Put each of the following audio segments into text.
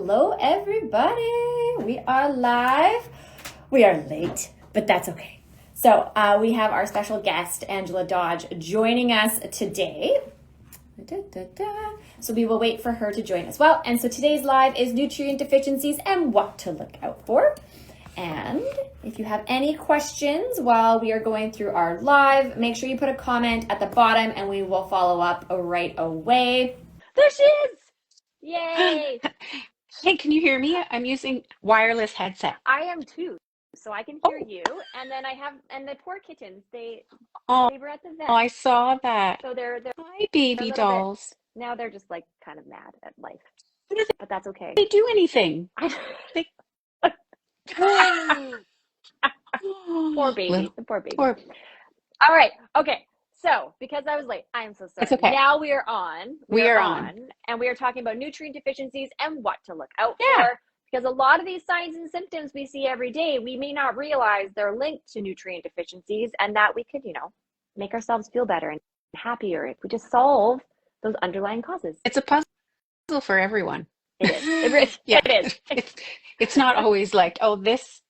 Hello, everybody. We are live. We are late, but that's okay. So we have our special guest, Angela Dodge, joining us today. So we will wait for her to join as well. And so today's live is nutrient deficiencies and what to look out for. And if you have any questions while we are going through our live, make sure you put a comment at the bottom and we will follow up right away. There she is! Yay! Hey, can you hear me? I'm using wireless headset. I am too, so I can hear Oh, you. And then and the poor kittens, they oh, were at the vet, I saw that. so they're Hi, a baby little bit dolls. now. They're just like kind of mad at life, Do but that's okay. they do anything? I, They... poor babies, Well, the poor babies. poor. All right, okay. So because I was late, I am so It's sorry. okay. Now we are on. We are on. And we are talking about nutrient deficiencies and what to look out Yeah, for. Because a lot of these signs and symptoms we see every day, we may not realize they're linked to nutrient deficiencies, and that we could, make ourselves feel better and happier if we just solve those underlying causes. it's a puzzle for everyone. It is. Yeah, It is. it's not always like, oh, this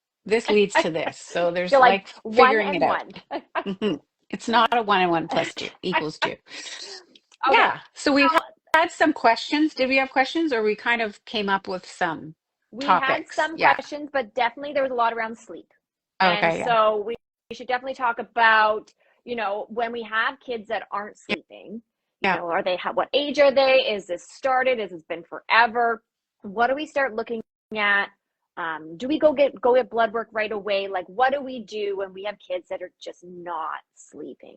leads to this. So there's You're like like one figuring and it out. one. Mhm. It's not a 1 and 1 plus 2 equals 2. Okay. Yeah. So we had some questions. Did we have questions, or we kind of came up with some We had topics? some Yeah. questions, but definitely there was a lot around sleep. And Okay. Yeah. so we should definitely talk about, when we have kids that aren't Yeah. sleeping, Yeah. are they, what age are they? Is this started? Has this been forever? What do we start looking at? Do we go get blood work right away? Like, what do we do when we have kids that are just not sleeping?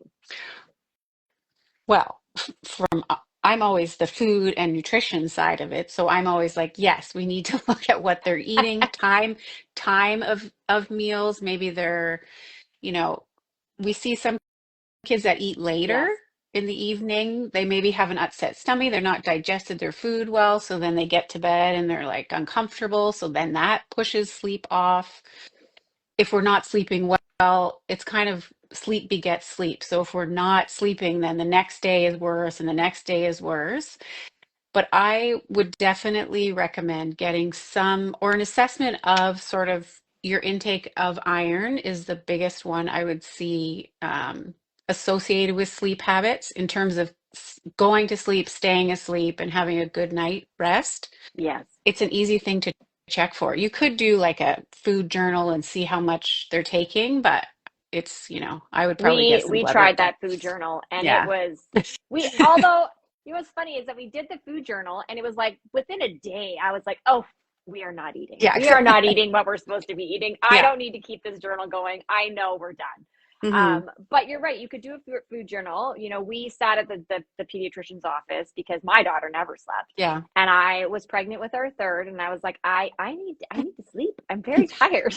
Well, from I'm always the food and nutrition side of it, so I'm always like, yes, we need to look at what they're eating, time of meals. Maybe they're, you know, we see some kids that eat later Yes. in the evening. They maybe have an upset stomach. They're not digested their food well. So then they get to bed and they're like uncomfortable. So then that pushes sleep off. If we're not sleeping well, it's kind of sleep begets sleep. So if we're not sleeping, then the next day is worse and the next day is worse. But I would definitely recommend getting some or an assessment of sort of your intake of iron is the biggest one I would see associated with sleep habits in terms of going to sleep, staying asleep, and having a good night rest. Yes. It's an easy thing to check for. You could do like a food journal and see how much they're taking, but it's, I would probably get some We blood work tried done. that food journal, and it Yeah. was although what's funny is that we did the food journal, and it was like within a day I was like, oh, we are not eating, Yeah, we are not eating what we're supposed to be eating. I yeah. don't need to keep this journal going. I know we're done. Hmm. But you're right, you could do a food journal. We sat at the pediatrician's office because my daughter never slept, Yeah. and I was pregnant with our third, and I was like, I need to sleep. I'm very tired.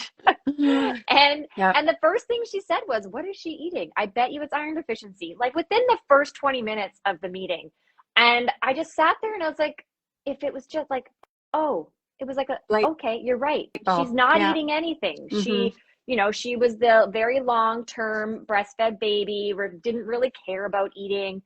and Yeah. and the first thing she said was, what is she eating? I bet you it's iron deficiency, like within the first 20 minutes of the meeting. And I just sat there and I was like, if it was just like, oh, it was like, Light okay, you're right. She's bulb. not Yeah. eating anything. Hmm. She was the very long-term breastfed baby, didn't really care about eating.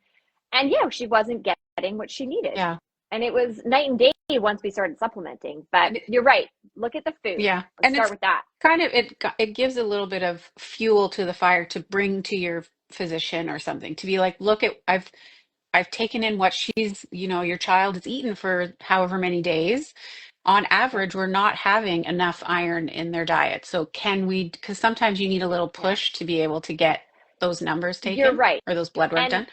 And yeah, she wasn't getting what she needed. Yeah. And it was night and day once we started supplementing. But And you're right. Look at the food. yeah. Let's And start it's with that. kind of it gives a little bit of fuel to the fire to bring to your physician or something to be like, look at I've taken in what your child has eaten for however many days. On Yeah. average, we're not having enough iron in their diet. So can we, because sometimes you need a little Yeah. push to be able to get those numbers You're taken right. or those blood work And, done.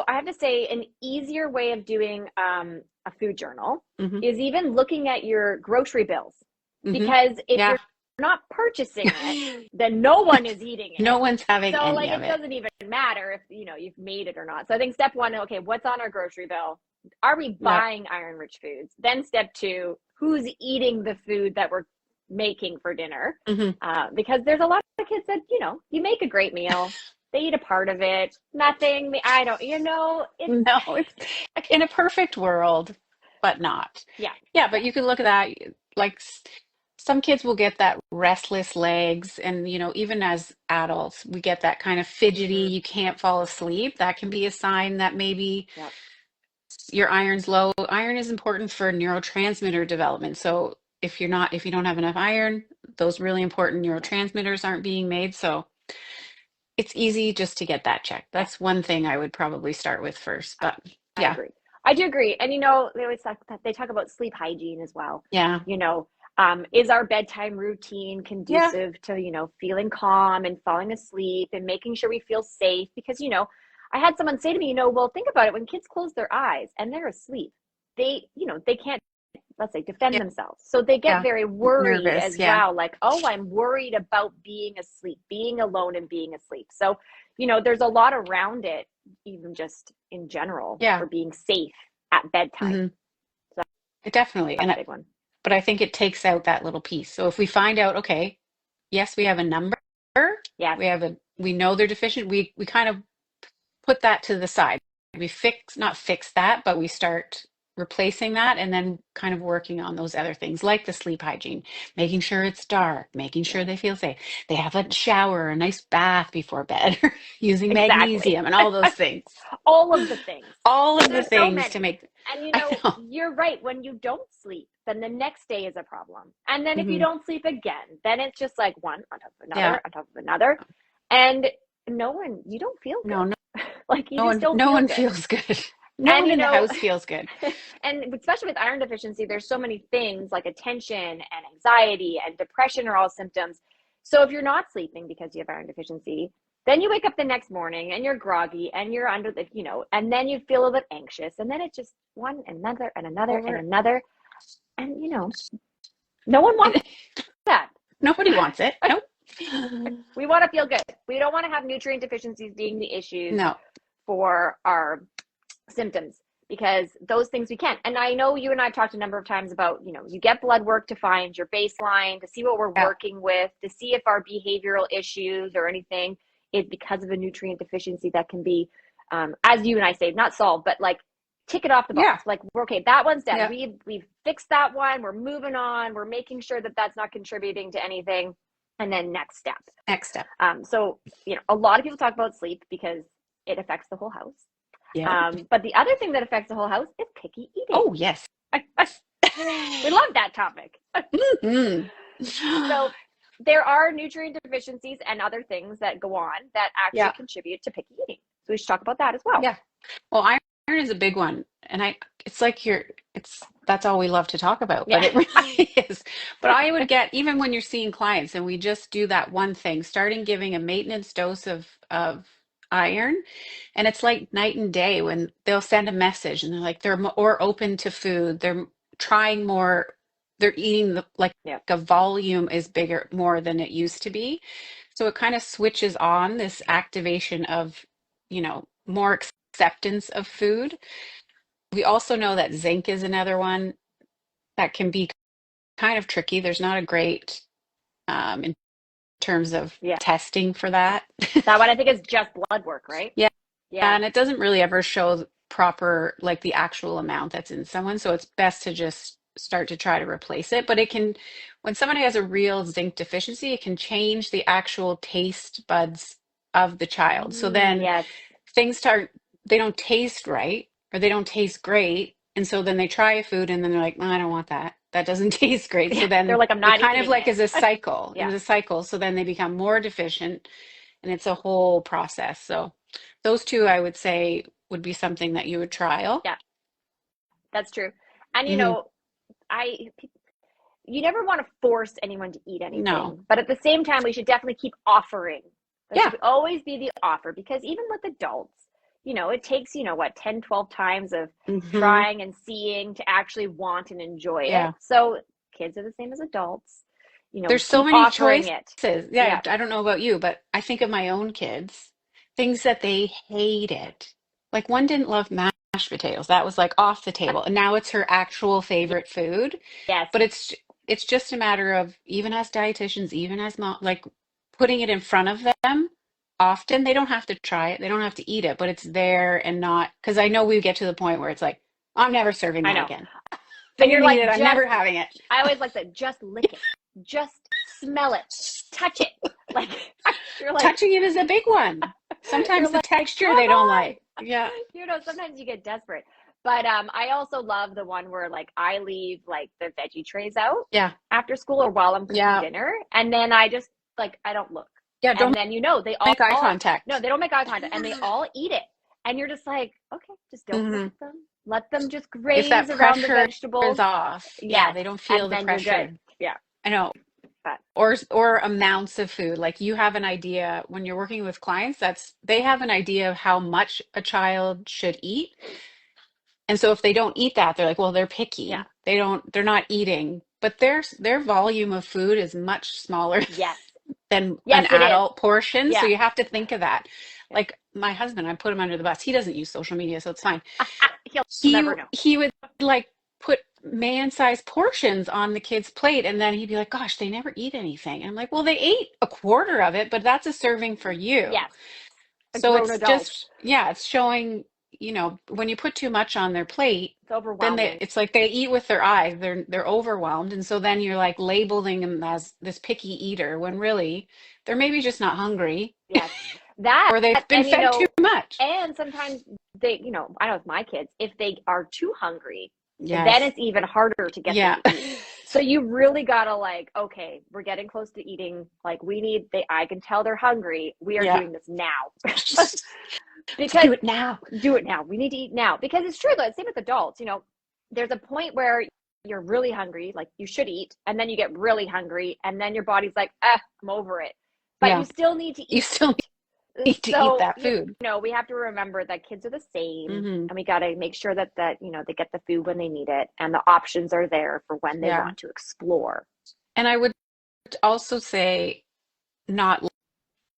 I have to say, an easier way of doing a food journal Hmm. is even looking at your grocery bills. Hmm. Because if Yeah. you're not purchasing it, then no one is eating No it. one's having So, any like, of it it. doesn't even matter if, you've made it or not. So I think step one, okay, what's on our grocery bill? Are we Yeah. buying iron-rich foods? Then step two, who's eating the food that we're making for dinner? Hmm. Because there's a lot of kids that, you make a great meal. They eat a part of it. Nothing. I don't, it's, No, it's in a perfect world, but not. yeah, Yeah, but yeah. you can look at that. Like some kids will get that restless legs, and even as adults, we get that kind of fidgety, Mm-hmm. you can't fall asleep. That can be a sign that maybe Yep. your iron's low. Iron is important for neurotransmitter development. So if you don't have enough iron, those really important neurotransmitters aren't being made. So it's easy just to get that checked. Yeah, That's one thing I would probably start with first. But I yeah, agree. I do agree. And they always talk, they talk about sleep hygiene as well. yeah, You know, is our bedtime routine yeah. conducive to, feeling calm and falling asleep and making sure we feel safe? Because, I had someone say to me, well, think about it. When kids close their eyes and they're asleep, they can't, let's say, defend Yeah, themselves. So they get yeah. very worried Nervous. as Yeah, well. Like, oh, I'm worried about being asleep, being alone and being asleep. So, there's a lot around it, even just in general, yeah. for being safe at bedtime. Hmm. So Definitely. that's a big one. But I think it takes out that little piece. So if we find out, okay, yes, we have a number, Yes, we know they're deficient, we kind of put that to the side. We not fix that, but we start replacing that and then kind of working on those other things like the sleep hygiene, making sure it's dark, making sure yes, they feel safe. They have a shower, a nice bath before bed, using exactly. magnesium and all those things. All of the things. All of the There's so things to many. make, And I know. you're right. When you don't sleep, then the next day is a problem. And then if you Hmm. don't sleep again, then it's just like one on top of Yeah. another, on top of another. And you don't feel No, good. Like you just don't no feel one good. feels good. No And one in the house feels good. and especially with iron deficiency, there's so many things like attention and anxiety and depression are all symptoms. So if you're not sleeping because you have iron deficiency, then you wake up the next morning and you're groggy and you're under the, and then you feel a little bit anxious. And then it's just one and another and another and Over. another. And, no one wants that. Nobody wants it. Nope. We want to feel good. We don't want to have nutrient deficiencies being the issues No. for our symptoms, because those things we can't. And I know you and I have talked a number of times about, you get blood work to find your baseline, to see what we're Yeah. working with, to see if our behavioral issues or anything is because of a nutrient deficiency that can be, as you and I say, not solved, but like tick it off the box. Yeah. Like, okay, that one's done. Yeah. We've fixed that one. We're moving on. We're making sure that that's not contributing to anything. And then next step. Next step. So, a lot of people talk about sleep because it affects the whole house. Yeah. But the other thing that affects the whole house is picky eating. Oh, yes. We love that topic. Mhm. So there are nutrient deficiencies and other things that go on that actually Yeah. contribute to picky eating. So we should talk about that as well. Yeah. Well, iron is a big one. And it's like that's all we love to talk about, but Yeah. it really is. But I would get, even when you're seeing clients and we just do that one thing, starting giving a maintenance dose of iron, and it's like night and day when they'll send a message and they're like, they're more open to food. They're trying more. They're eating like Yeah. a volume is bigger, more than it used to be. So it kind of switches on this activation of, more acceptance of food. We also know that zinc is another one that can be kind of tricky. There's not a great in terms of Yeah. testing for that. That one I think is just blood work, right? Yeah. Yeah. And it doesn't really ever show proper, like the actual amount that's in someone. So it's best to just start to try to replace it. But it can, when somebody has a real zinc deficiency, it can change the actual taste buds of the child. So then Yes. things they don't taste right or they don't taste great. And so then they try a food and then they're like, "Oh, I don't want that. That doesn't taste great." So Yeah. They're then like, I'm it not kind of eating like it. is a cycle. It Yeah. was a cycle. So then they become more deficient and it's a whole process. So those two, I would say, would be something that you would trial. Yeah. That's true. And Hmm. I you never want to force anyone to eat No. anything, but at the same time, we should definitely keep offering. There Yeah. should always be the offer, because even with adults, it takes, 10, 12 times of Hmm. trying and seeing to actually want and enjoy it. Yeah. So kids are the same as adults, There's so keep many offering choices. it. Yeah, Yeah. I don't know about you, but I think of my own kids, things that they hated. Like one didn't love mashed potatoes. That was like off the table. And now it's her actual favorite food. Yes. But it's just a matter of, even as dietitians, even as mom, like putting it in front of them often. They don't have to try it. They don't have to eat it, but it's there and not, because I know we get to the point where it's like, I'm never serving I that know. again. They And you're didn't eat like, it. I'm never having it. I always like that. Just lick it. Just smell it. Touch it. Like, you're like, Touching it is a big one. you're Sometimes the like, texture come they don't on. like. Yeah. Sometimes you get desperate. But I also love the one where like I leave like the veggie trays out Yeah. after school or while I'm cooking Yeah. dinner, and then I just like I don't look. Yeah. Don't And then they all make eye no, contact. they don't make eye contact, and they all eat it. And you're just like, okay, just don't look at them. Let them just If that graze around the pressure vegetables. is off, yeah, Yes, they don't feel and the then you're pressure. good. Yeah, I know. but Or amounts of food. Like you have an idea when you're working with clients, they have an idea of how much a child should eat. And so if they don't eat that, they're like, well, they're yeah, picky. They're not eating. But their volume of food is much smaller yes, than an yes, it is. adult portion. So Yeah, you have to think of that. yeah. Like my husband, I put him under the bus. He doesn't use social media, so it's fine. He'll He never know. he would like put man-sized portions on the kid's plate, and then he'd be like, "Gosh, they never eat anything." And I'm like, "Well, they ate a quarter of it, but that's a serving for you." Yes, a So grown it's adult. just, yeah, it's showing, when you put too much on their plate, It's then overwhelming. it's like they eat with their eyes. They're overwhelmed, and so then you're like labeling them as this picky eater when really they're maybe just not hungry Yes, that or they've been and fed too much. and sometimes they, I know with my kids, if they are too hungry, then Yes. it's even harder to get them Yeah. to eat. So you really gotta like, okay, we're getting close to eating. Like I can tell they're hungry. We are Yeah. doing this now. Because do it now. Do it now. We need to eat now. Because it's true though, same with adults, there's a point where you're really hungry, like you should eat, and then you get really hungry, and then your body's like, I'm over it. But Yeah. you still need to eat. You still need to eat that food. We have to remember that kids are the same, Mm-hmm. and we got to make sure that they get the food when they need it, and the options are there for when they Yeah. want to explore. And I would also say not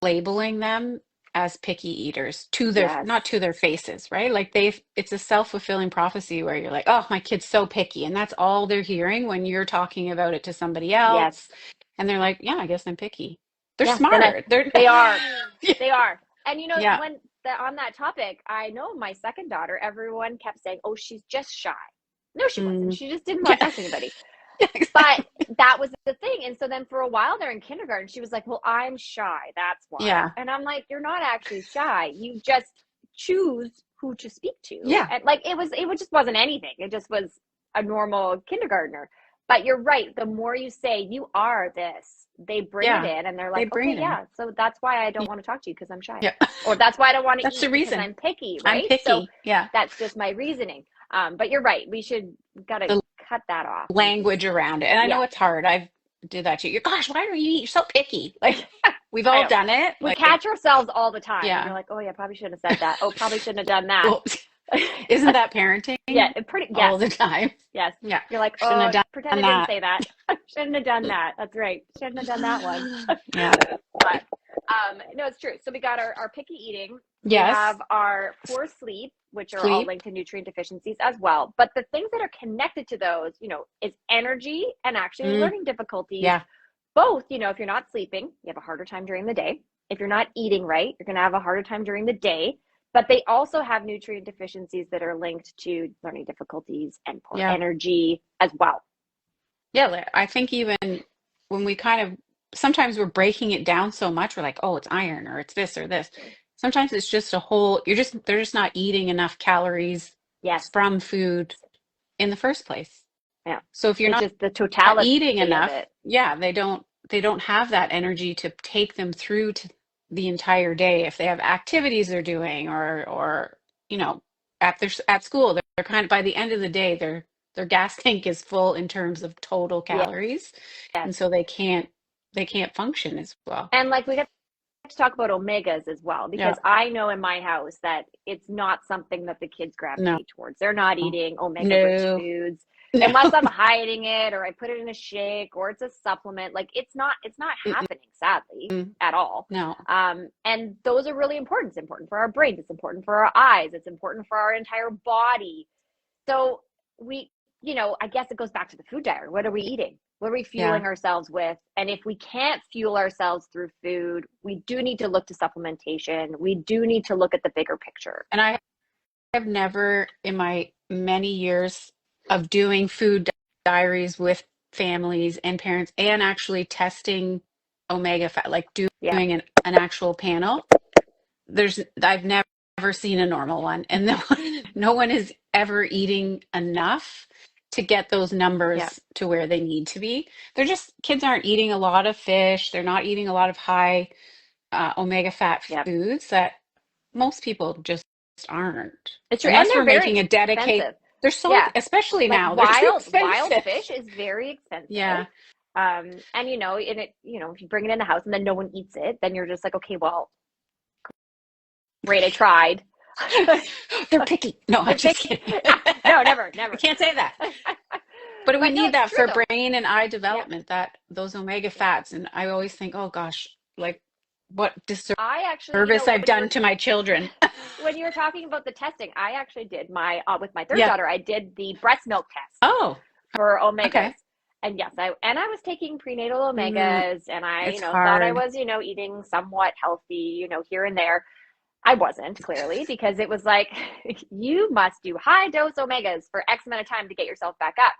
labeling them as picky eaters Yes. not to their faces, right? Like it's a self-fulfilling prophecy where you're like, oh, my kid's so picky, and that's all they're hearing when you're talking about it to somebody else. Yes. And they're like, yeah, I guess I'm picky. They're Yeah, smart. they are. They are. And Yeah. when on that topic, I know my second daughter, everyone kept saying, "Oh, she's just shy." No, she wasn't. She just didn't want to talk to anybody. But that was the thing. And so then for a while there in kindergarten, she was like, well, I'm shy. That's why. Yeah. And I'm like, you're not actually shy. You just choose who to speak to. Yeah. And like, it just wasn't anything. It just was a normal kindergartner. But you're right. The more you say you are this, they bring it in and they're like, okay, yeah. So that's why I don't want to talk to you because I'm shy. Yeah. Or that's why I don't want to That's eat the reason. because I'm picky, right? I'm picky. So yeah. That's just my reasoning. But you're right. We got to cut that off. Language around it. And I know it's hard. I've did that to you. Gosh, why are you're so picky? Like we've all done it. We like, catch ourselves all the time. Yeah. And you're like, oh yeah, probably shouldn't have said that. Oh, probably shouldn't have done that. Well, isn't that parenting? Yeah, all the time. Yes. Yeah. You're like, Shouldn't have done pretend I that. didn't say that. Shouldn't have done that. That's right. Shouldn't have done that one. Yeah. But no, it's true. So we got our picky eating. Yes. We have our poor sleep, which are all linked to nutrient deficiencies as well. But the things that are connected to those, is energy and actually learning difficulties. Yeah. Both, if you're not sleeping, you have a harder time during the day. If you're not eating right, you're going to have a harder time during the day. But they also have nutrient deficiencies that are linked to learning difficulties and poor energy as well. Yeah, I think even when we sometimes we're breaking it down so much, we're like, oh, it's iron or it's this or this. Sometimes it's just they're just not eating enough calories from food in the first place. Yeah. So if you're not just the totality eating enough, of it. Yeah, they don't have that energy to take them through to the entire day. If they have activities they're doing or at school, they're kind of by the end of the day, their gas tank is full in terms of total calories. Yes. And so they can't function as well. And like we have to talk about omegas as well, because I know in my house that it's not something that the kids gravitate towards. They're not eating omega-rich foods unless I'm hiding it or I put it in a shake or it's a supplement. Like it's not happening, sadly, at all. No. And those are really important. It's important for our brains. It's important for our eyes. It's important for our entire body. So we, I guess it goes back to the food diary. What are we eating? What are we fueling ourselves with? And if we can't fuel ourselves through food, we do need to look to supplementation. We do need to look at the bigger picture. And I have never, in my many years of doing food diaries with families and parents and actually testing omega fat, like doing an actual panel, I've never seen a normal one. And no one is ever eating enough to get those Yeah. numbers to where they need to be. They're just, kids aren't eating a lot of fish. They're not eating a lot of high omega fat Yep. foods that most people just aren't. It's true. And Unless we're they're very making a dedicate, expensive. they're so, Yeah. especially Like now, they're too wild expensive. fish is very expensive. Yeah. And in it, if you bring it in the house and then no one eats it, then you're just like, okay, well, great, I tried. They're picky. No, I'm They're just picky. kidding. No, never. I can't say that. But we But no, need it's that true for though. brain and eye Yeah. development, that those omega fats. And I always think, oh gosh, like what I actually, disservice I've when you done were to my children. when you were talking about the testing, I actually did my with my third Yeah. daughter, I did the breast milk test Oh, for omegas. okay. And yes, I was taking prenatal omegas, and I, It's thought I hard. was, eating somewhat healthy, here and there. I wasn't, clearly, because it was like, you must do high dose omegas for X amount of time to get yourself back up.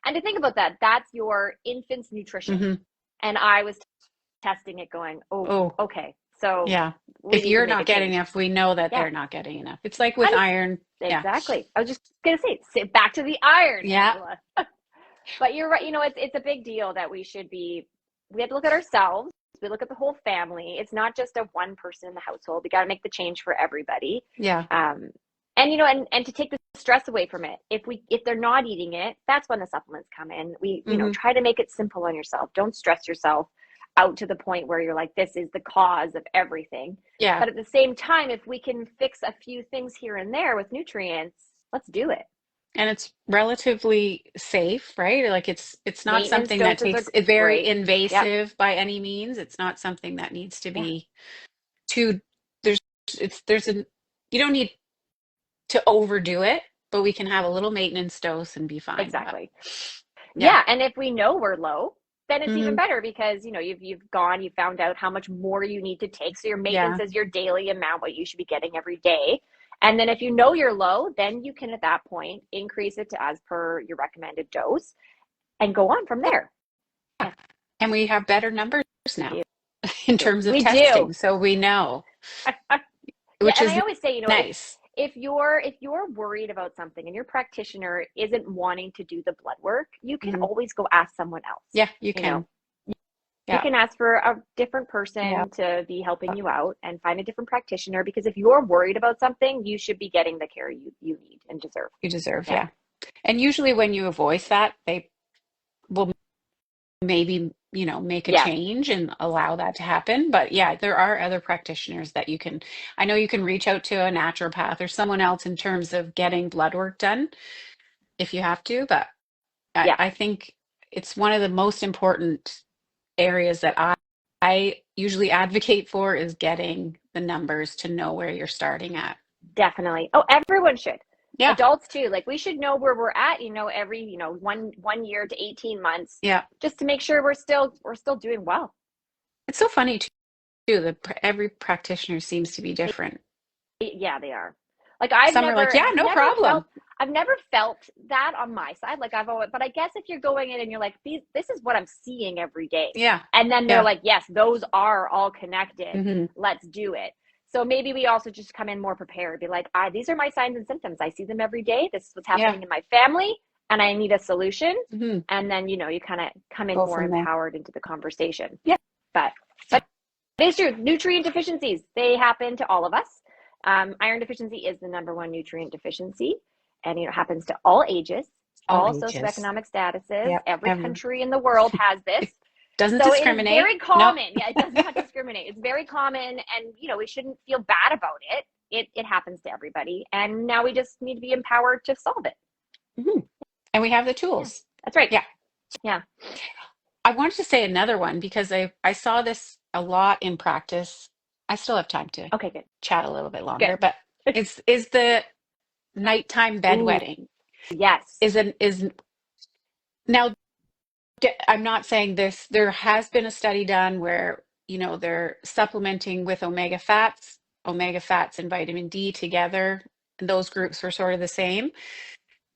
And to think about that, that's your infant's nutrition. hmm And I was testing it going, oh, Oh, okay, so yeah. we If need to you're make a not getting change. enough, we know that Yeah. they're not getting enough. It's like with And iron. Yeah. exactly. I was just going to say, back to the iron, Yeah. Angela. But you're right. It's a big deal that we have to look at ourselves. We look at the whole family. It's not just a one person in the household. We got to make the change for everybody. Yeah. And to take the stress away from it. If they're not eating it, that's when the supplements come in. We, try to make it simple on yourself. Don't stress yourself out to the point where you're like, this is the cause of everything. Yeah. But at the same time, if we can fix a few things here and there with nutrients, let's do it. And it's relatively safe, right? Like it's not Maintenance something that doses takes are it very great. Yep. invasive by any means. It's not something that needs to Yeah. be too, there's there's a, you don't need to overdo it, but we can have a little maintenance dose and be fine. But Exactly. yeah. Yeah. And if we know we're low, then it's even Mhm. better, because you found out how much more you need to take. So your maintenance Yeah. is your daily amount, what you should be getting every day. And then if you know you're low, then you can at that point increase it to as per your recommended dose and go on from there. Yeah. And we have better numbers now in terms of We testing, do. so we know, Yeah, which and is I always say, nice. if you're worried about something and your practitioner isn't wanting to do the blood work, you can Mhm. always go ask someone else. Yeah, you can. You Yeah. can ask for a different person Yeah. to be helping you out and find a different practitioner, because if you're worried about something, you should be getting the care you need and deserve. You deserve, Yeah. yeah. And usually when you voice that, they will maybe, make a Yeah. change and allow that to happen. But yeah, there are other practitioners that I know you can reach out to a naturopath or someone else in terms of getting blood work done if you have to. But Yeah. I think it's one of the most important areas that I usually advocate for, is getting the numbers to know where you're starting at. Definitely. Oh, everyone should. Yeah. Adults too. Like, we should know where we're at, every, 1 year to 18 months. Yeah. Just to make sure we're still doing well. It's so funny too that every practitioner seems to be different. Yeah, they are. Like, Some are like, yeah, no problem. I've never felt that on my side. Like, but I guess if you're going in and you're like, this is what I'm seeing every day. Yeah. And then they're Yeah. like, yes, those are all connected. Mhm. Let's do it. So maybe we also just come in more prepared. Be like, these are my signs and symptoms. I see them every day. This is what's happening in my family, and I need a solution. Mhm. And then, you kind of come in Go more from there. empowered into the conversation. Yeah. But it's true. Nutrient deficiencies, they happen to all of us. Iron deficiency is the number one nutrient deficiency, and it happens to all ages, all socioeconomic statuses. Yep. Every country in the world has this. Doesn't So discriminate. It's very common. Nope. Yeah, it does not discriminate. It's very common, and we shouldn't feel bad about it. It happens to everybody, and now we just need to be empowered to solve it. Mm-hmm. And we have the tools. Yeah. That's right. Yeah. Yeah. I wanted to say another one because I saw this a lot in practice. I still have time to Okay, good. chat a little bit longer, Good. but is the nighttime bedwetting. Yes. Is now, I'm not saying this. There has been a study done where, they're supplementing with omega fats and vitamin D together. And those groups were sort of the same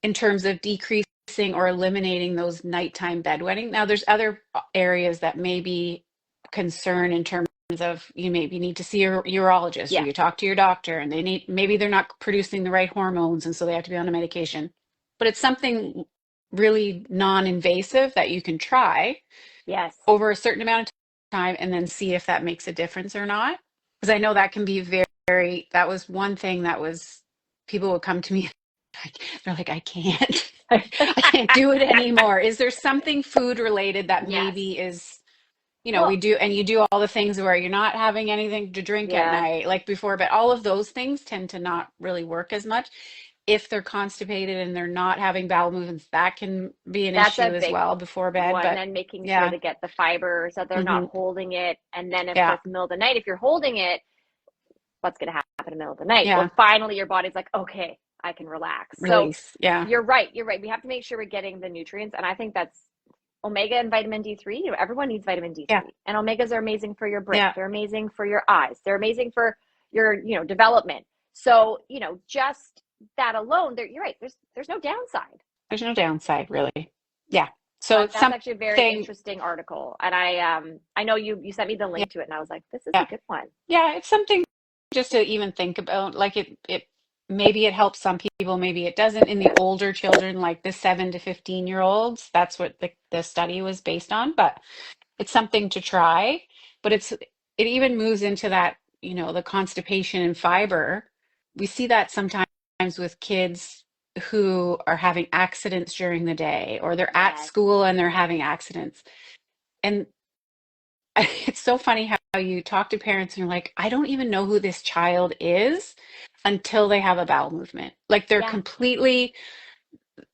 in terms of decreasing or eliminating those nighttime bedwetting. Now, there's other areas that may be concern in terms of you maybe need to see your urologist or Yeah. you talk to your doctor and maybe they're not producing the right hormones and so they have to be on a medication. But it's something really non-invasive that you can try Yes. over a certain amount of time and then see if that makes a difference or not. Because I know that can be that was one thing that was, people would come to me, they're like, I can't do it anymore. Is there something food related that Yes. maybe is, we Well, do, and you do all the things where you're not having anything to drink at yeah. night, like before, but all of those things tend to not really work as much. If they're constipated and they're not having bowel movements, that can be an That's issue a as big well before bed. one. But And making sure yeah, to get the fiber so they're not hmm holding it. And then, of yeah, course, in the middle of the night, if you're holding it, what's going to happen in the middle of the night? yeah, Well, finally, your body's like, okay, I can relax. So release, yeah, you're right. You're right. We have to make sure we're getting the nutrients. And I think that's omega and vitamin D3. Everyone needs vitamin yeah, D3. And omegas are amazing for your brain. yeah. They're amazing for your eyes. They're amazing for your, development. So, just that alone, you're right. There's no downside. There's no downside really. Yeah. So But it's that's actually a very something, interesting article. And I know you sent me the yeah, link to it and I was like, this is a yeah, good one. yeah. It's something just to even think about. Like maybe it helps some people, maybe it doesn't. In the older children, like the 7 to 15-year-olds, that's what the study was based on. But it's something to try. But it even moves into that, the constipation and fiber. We see that sometimes with kids who are having accidents during the day, or they're at Yes. school and they're having accidents. And it's so funny how you talk to parents and you're like, I don't even know who this child is until they have a bowel movement. Like Yeah.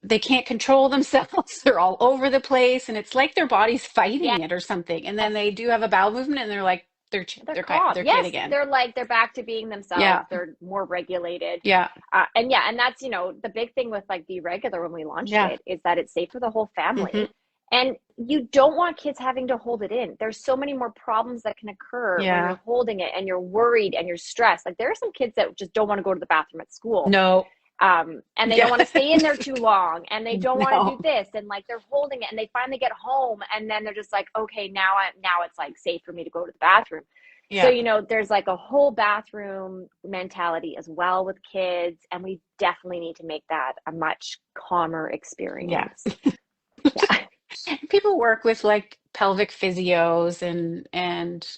they can't control themselves. They're all over the place. And it's like their body's fighting Yes. it or something. And then they do have a bowel movement and they're like, They're calm. they're kid Yes, again. they're back to being themselves. Yeah. They're more regulated. Yeah. And that's, the big thing with like Be Regular when we launched Yeah. it is that it's safe for the whole hmm family. And you don't want kids having to hold it in. There's so many more problems that can occur when Yeah. you're holding it and you're worried and you're stressed. Like there are some kids that just don't want to go to the bathroom at school. No. And they Yeah. don't want to stay in there too long and they don't want to No. do this. And like they're holding it and they finally get home and then they're just like, okay, now it's like safe for me to go to the bathroom. So, Yeah. there's like a whole bathroom mentality as well with kids. And we definitely need to make that a much calmer Yeah. experience. Yeah. People work with like pelvic physios and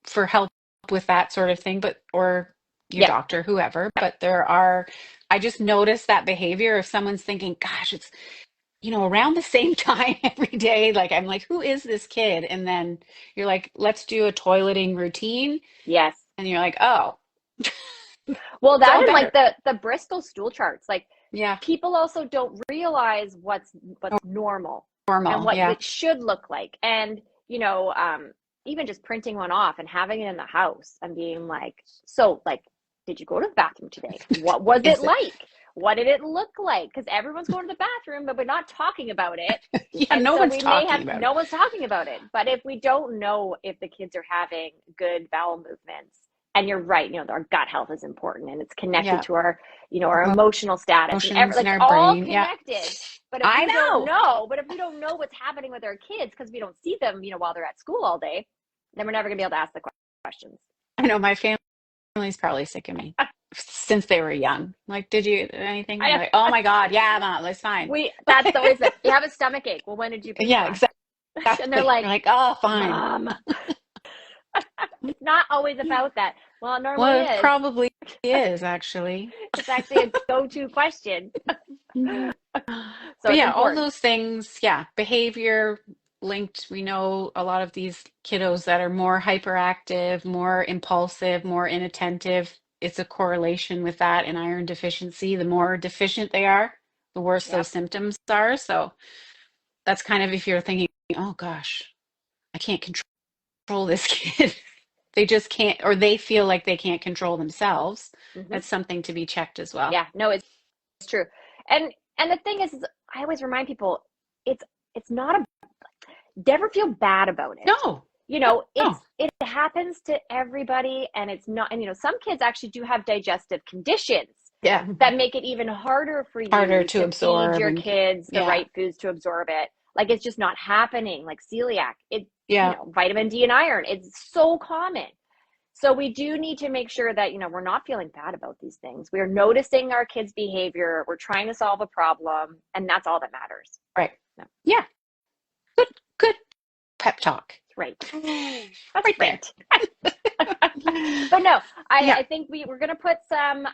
for help with that sort of thing, but or your Yep. doctor, whoever. But I just noticed that behavior if someone's thinking, gosh, it's around the same time every day. Like I'm like, who is this kid? And then you're like, let's do a toileting routine. Yes. And you're like, oh, Well, it's that all and like better. the Bristol stool charts, like Yeah. people also don't realize what's normal and Normal. what Yeah. it should look like. And, even just printing one off and having it in the house and being like, so like, did you go to the bathroom today? What was it Is it? like? What did it look like? Because everyone's going to the bathroom, but we're not talking about it. Yeah. And No so one's we may talking have, about it. no one's talking about it. But if we don't know if the kids are having good bowel movements, and you're right, our gut health is important and it's connected Yeah. to our, our emotional status and Emotions in like our all brain. Yeah. connected. But if I we don't know. know, what's happening with our kids because we don't see them, while they're at school all day, then we're never gonna be able to ask the questions. I know my family's probably sick of me since they were young. Like, did you anything? They're like, oh my God, yeah, Mom, it's fine. That's always it. You have a stomach ache. Well, when did you poop Yeah, last? And they're exactly. like, You're like, oh, fine. Mom. It's not always about that. Well, it normally Well, it is. probably is actually. It's actually a go-to question. So But it's yeah, all important. those things, yeah, behavior linked. We know a lot of these kiddos that are more hyperactive, more impulsive, more inattentive. It's a correlation with that and iron deficiency. The more deficient they are, the worse those Yep. symptoms are. So that's kind of if you're thinking, oh gosh, I can't control this kid. They just can't, or they feel like they can't control themselves. Mm-hmm. That's something to be checked as well. Yeah, no, it's true. And the thing is I always remind people, it's not a never feel bad about it. No, no. It happens to everybody and it's not, and some kids actually do have digestive conditions Yeah. that make it even harder for you Harder to to feed absorb your and kids the yeah. right foods to absorb it. Like it's just not happening. Like celiac, it's, Yeah. vitamin D and iron. It's so common. So we do need to make sure that, we're not feeling bad about these things. We're noticing our kids' behavior. We're trying to solve a problem, and that's all that matters. Right. No. Yeah. Good pep talk. Right. That's right there. But no, Yeah. I think we're going to put some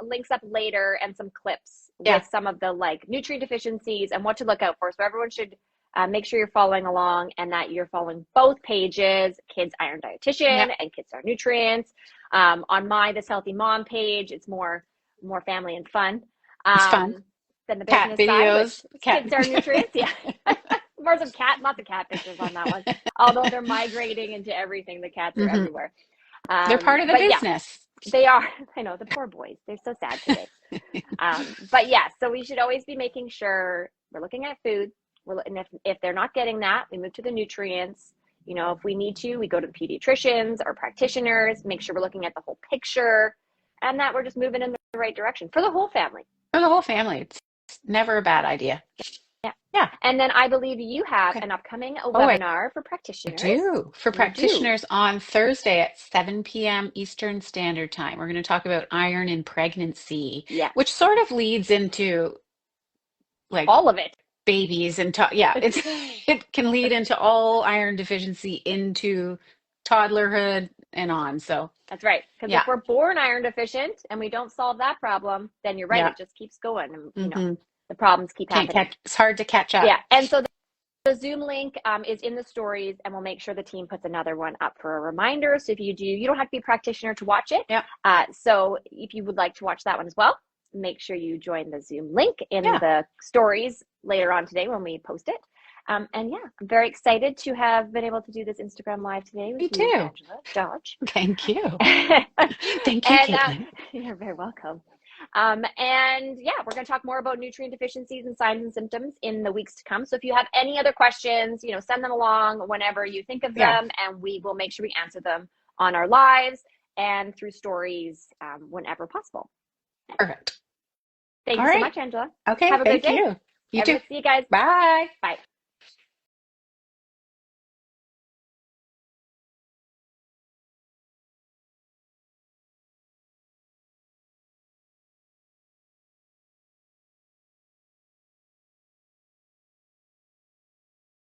links up later and some clips Yeah. with some of the like nutrient deficiencies and what to look out for. So everyone should make sure you're following along and that you're following both pages, Kids Iron Dietitian and KidStar Nutrients. On my This Healthy Mom page, it's more family and fun. It's fun. Than the Cat business videos. side, KidStar Nutrients. Yeah. More some lots of cat pictures on that one. Although they're migrating into everything. The cats are everywhere. They're part of the business. Yeah, they are. I know, the poor boys. They're so sad today. But yeah, so we should always be making sure we're looking at food. And if they're not getting that, we move to the nutrients. If we need to, we go to the pediatricians or practitioners, make sure we're looking at the whole picture and that we're just moving in the right direction for the whole family. For the whole family. It's never a bad idea. Yeah. And then I believe you have an upcoming webinar for practitioners. I do. For practitioners on Thursday at 7 p.m. Eastern Standard Time. We're going to talk about iron in pregnancy, which sort of leads into like all of it. Babies and it can lead into all iron deficiency into toddlerhood and on. So that's right. Because if we're born iron deficient and we don't solve that problem, then you're right. It just keeps going. And, the problems keep happening. It's hard to catch up. Yeah. And so the Zoom link is in the stories, and we'll make sure the team puts another one up for a reminder. So if you don't have to be a practitioner to watch it. Yeah. So if you would like to watch that one as well, make sure you join the Zoom link in the stories later on today when we post it. And I'm very excited to have been able to do this Instagram Live today with Me you, too. Angela Dodge. Thank you. Thank you, Caitlyn. You're very welcome. We're going to talk more about nutrient deficiencies and signs and symptoms in the weeks to come. So if you have any other questions, send them along whenever you think of them, and we will make sure we answer them on our lives and through stories whenever possible. Perfect. Thank you so much, Angela. Okay. Have a good day. You too. See you guys. Bye. Bye.